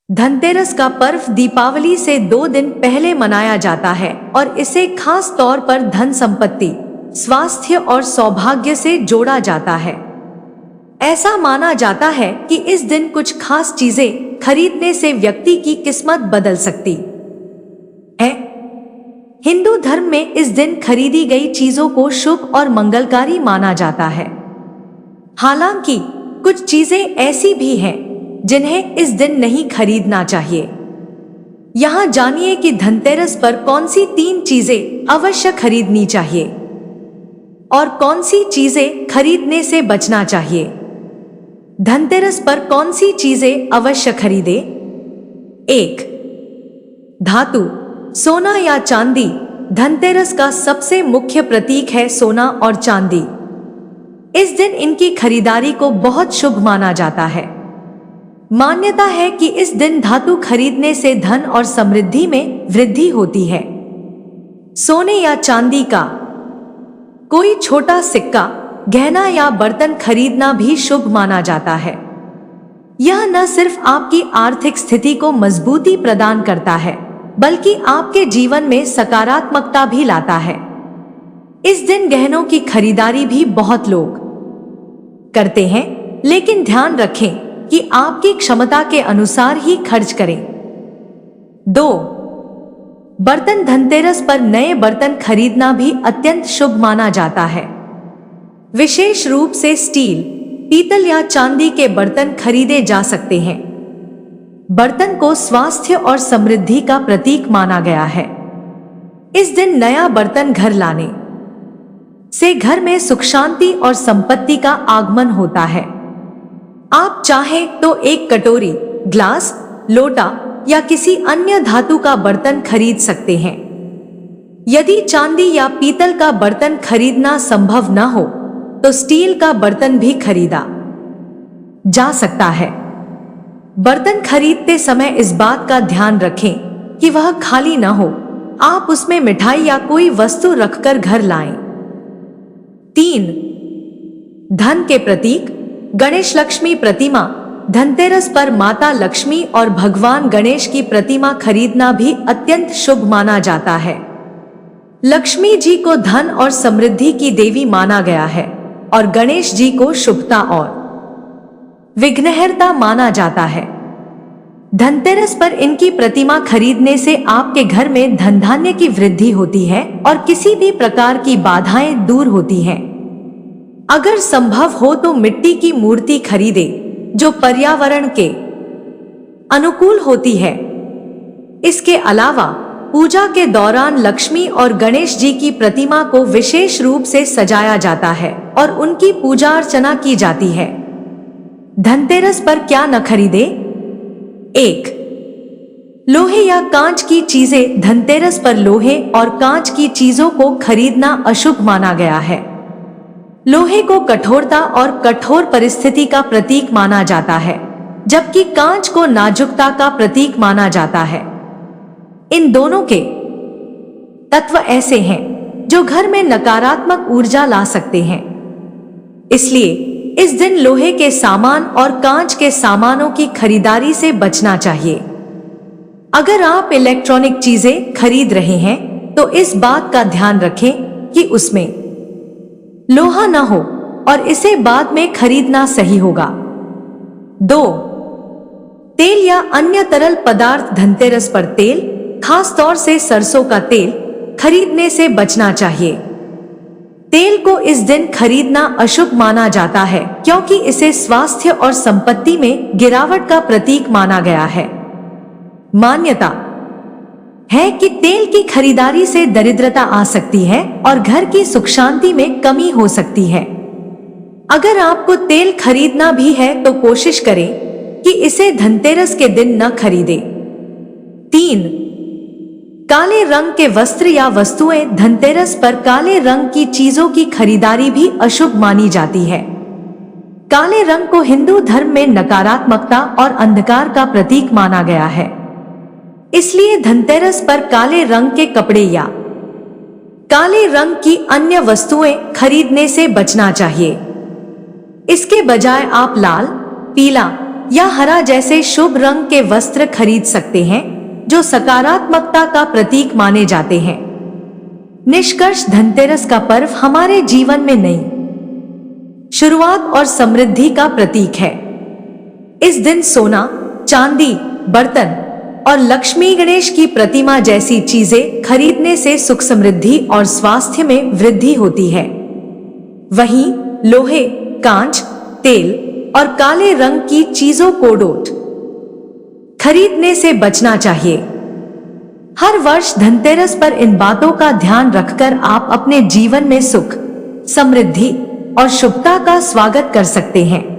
धनतेरस का पर्व दीपावली से 2 दिन पहले मनाया जाता है और इसे खास तौर पर धन संपत्ति, स्वास्थ्य और सौभाग्य से जोड़ा जाता है। ऐसा माना जाता है कि इस दिन कुछ खास चीजें खरीदने से व्यक्ति की किस्मत बदल सकती है। हिंदू धर्म में इस दिन खरीदी गई चीजों को शुभ और मंगलकारी माना जाता है। हालांकि कुछ चीजें ऐसी भी हैं जिन्हें इस दिन नहीं खरीदना चाहिए। यहाँ जानिए कि धनतेरस पर कौन सी 3 चीजें अवश्य खरीदनी चाहिए और कौन सी चीजें खरीदने से बचना चाहिए। धनतेरस पर कौन सी चीजें अवश्य खरीदे? 1. धातु, सोना या चांदी। धनतेरस का सबसे मुख्य प्रतीक है सोना और चांदी। इस दिन इनकी खरीदारी को बहुत शुभ माना जाता है। मान्यता है कि इस दिन धातु खरीदने से धन और समृद्धि में वृद्धि होती है। सोने या चांदी का कोई छोटा सिक्का, गहना या बर्तन खरीदना भी शुभ माना जाता है। यह न सिर्फ आपकी आर्थिक स्थिति को मजबूती प्रदान करता है, बल्कि आपके जीवन में सकारात्मकता भी लाता है। इस दिन गहनों की खरीदारी भी बहुत लोग करते हैं, लेकिन ध्यान रखें कि आपकी क्षमता के अनुसार ही खर्च करें। 2. बर्तन। धनतेरस पर नए बर्तन खरीदना भी अत्यंत शुभ माना जाता है। विशेष रूप से स्टील, पीतल या चांदी के बर्तन खरीदे जा सकते हैं। बर्तन को स्वास्थ्य और समृद्धि का प्रतीक माना गया है। इस दिन नया बर्तन घर लाने से घर में सुख शांति और संपत्ति का आगमन होता है। आप चाहें तो एक कटोरी, ग्लास, लोटा या किसी अन्य धातु का बर्तन खरीद सकते हैं। यदि चांदी या पीतल का बर्तन खरीदना संभव न हो तो स्टील का बर्तन भी खरीदा जा सकता है। बर्तन खरीदते समय इस बात का ध्यान रखें कि वह खाली न हो। आप उसमें मिठाई या कोई वस्तु रखकर घर लाएं। 3. धन के प्रतीक, गणेश लक्ष्मी प्रतिमा। धनतेरस पर माता लक्ष्मी और भगवान गणेश की प्रतिमा खरीदना भी अत्यंत शुभ माना जाता है। लक्ष्मी जी को धन और समृद्धि की देवी माना गया है और गणेश जी को शुभता और विघ्नहर्ता माना जाता है। धनतेरस पर इनकी प्रतिमा खरीदने से आपके घर में धन धान्य की वृद्धि होती है और किसी भी प्रकार की बाधाएं दूर होती हैं। अगर संभव हो तो मिट्टी की मूर्ति खरीदे जो पर्यावरण के अनुकूल होती है। इसके अलावा पूजा के दौरान लक्ष्मी और गणेश जी की प्रतिमा को विशेष रूप से सजाया जाता है और उनकी पूजा अर्चना की जाती है। धनतेरस पर क्या न खरीदे? 1. लोहे या कांच की चीजें। धनतेरस पर लोहे और कांच की चीजों को खरीदना अशुभ माना गया है। लोहे को कठोरता और कठोर परिस्थिति का प्रतीक माना जाता है, जबकि कांच को नाजुकता का प्रतीक माना जाता है। इन दोनों के तत्व ऐसे हैं जो घर में नकारात्मक ऊर्जा ला सकते हैं। इसलिए इस दिन लोहे के सामान और कांच के सामानों की खरीदारी से बचना चाहिए। अगर आप इलेक्ट्रॉनिक चीजें खरीद रहे हैं तो इस बात का ध्यान रखें कि उसमें लोहा न हो और इसे बाद में खरीदना सही होगा। 2. तेल या अन्य तरल पदार्थ। धनतेरस पर तेल, खास तौर से सरसों का तेल, खरीदने से बचना चाहिए। तेल को इस दिन खरीदना अशुभ माना जाता है क्योंकि इसे स्वास्थ्य और संपत्ति में गिरावट का प्रतीक माना गया है। मान्यता है कि तेल की खरीदारी से दरिद्रता आ सकती है और घर की सुख शांति में कमी हो सकती है। अगर आपको तेल खरीदना भी है तो कोशिश करें कि इसे धनतेरस के दिन न खरीदें। 3. काले रंग के वस्त्र या वस्तुएं। धनतेरस पर काले रंग की चीजों की खरीदारी भी अशुभ मानी जाती है। काले रंग को हिंदू धर्म में नकारात्मकता और अंधकार का प्रतीक माना गया है। इसलिए धनतेरस पर काले रंग के कपड़े या काले रंग की अन्य वस्तुएं खरीदने से बचना चाहिए। इसके बजाय आप लाल, पीला या हरा जैसे शुभ रंग के वस्त्र खरीद सकते हैं, जो सकारात्मकता का प्रतीक माने जाते हैं। निष्कर्ष, धनतेरस का पर्व हमारे जीवन में नई शुरुआत और समृद्धि का प्रतीक है। इस दिन सोना, चांदी, बर्तन और लक्ष्मी गणेश की प्रतिमा जैसी चीजें खरीदने से सुख, समृद्धि और स्वास्थ्य में वृद्धि होती है। वहीं लोहे, कांच, तेल और काले रंग की चीजों को खरीदने से बचना चाहिए। हर वर्ष धनतेरस पर इन बातों का ध्यान रखकर आप अपने जीवन में सुख, समृद्धि और शुभता का स्वागत कर सकते हैं।